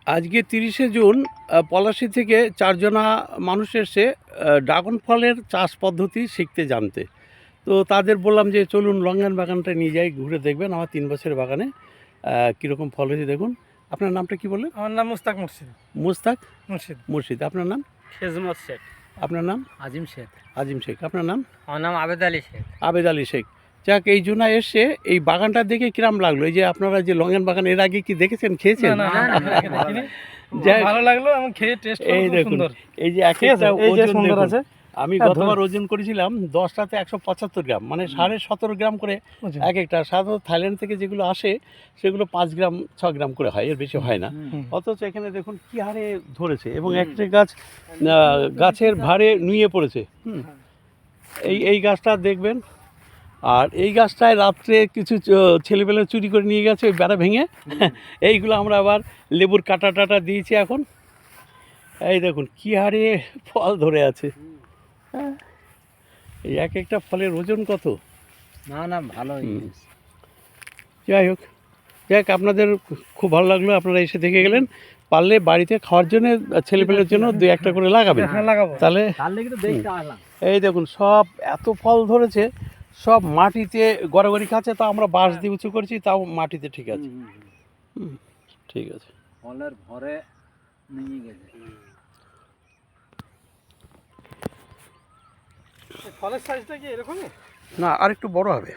আজকে 30শে জুন পলাশী থেকে 4 জনা মানুষ এসে ড্রাগন ফলের চাষ পদ্ধতি শিখতে জানতে। তো তাদের বললাম যে চলুন লঙ্ঘন বাগানটা নিয়ে যাই, ঘুরে দেখবেন আমার 3 বছরের বাগানে কীরকম ফল হয়েছে দেখুন। আপনার নামটা কি বললেন? আমার নাম মুস্তাক মুর্শিদ। মুস্তাক মুর্শিদ মুর্শিদ। আপনার নাম? খেজমত শেখ। আপনার নাম? আজিম শেখ। আজিম শেখ। আপনার নাম? আমার নাম আবেদ আলী শেখ। আবেদ আলী শেখ। যাক, এই জন্য এসে এই বাগানটা দেখে কিরাম লাগলো? এই যে আপনারা যে লঙ্ঘন বাগান এর আগে কি দেখেছেন, খেয়েছেন? না দেখিনি। যাক, ভালো লাগলো, আমি খেয়ে টেস্ট এই খুব দেখুন, সুন্দর। এই যে এক ঠিক আছে, একটা এই যে ওজন সুন্দর দেখুন। আছে। আমি হ্যাঁ, গতবার ওজন করেছিলাম 10টাতে 175 গ্রাম, মানে 17.5 গ্রাম করে বুঝুন। এক একটা। সাধারণত থাইল্যান্ড থেকে যেগুলো আসে সেগুলো 5 গ্রাম 6 গ্রাম করে হয়, এর বেশি হয় না। অথচ এখানে দেখুন কি হারে ধরেছে, এবং একটা গাছ গাছের ভারে নুয়ে পড়েছে। এই গাছটা দেখবেন। আর এই গাছটায় রাত্রে কিছু ছেলেবেলা চুরি করে নিয়ে গেছে ওই বেড়া ভেঙে। এইগুলো আমরা আবার লেবুর কাটা টাটা দিয়েছি এখন। এই দেখুন কি হারে ফল ধরে আছে। হ্যাঁ, এই এক একটা ফলের ওজন কত! না ভালো। যাই হোক, আপনাদের খুব ভালো লাগলো, আপনারা এসে দেখে গেলেন। পারলে বাড়িতে খাওয়ার জন্য, ছেলেপেলের জন্য 2-1টা করে লাগাবেন। হ্যাঁ, লাগাবো। তাহলে এই দেখুন সব এত ফল ধরেছে, সব মাটিতে গড়াগড়ি খাচ্ছে। তাও আমরা বাঁশ দিয়ে উঁচু করছি, তাও মাটিতে ঠিক আছে। ঠিক আছে। ফলের ভরে নিয়ে গেছে। ফলের সাইজটা কি এরকমই? না, আর একটু বড় হবে।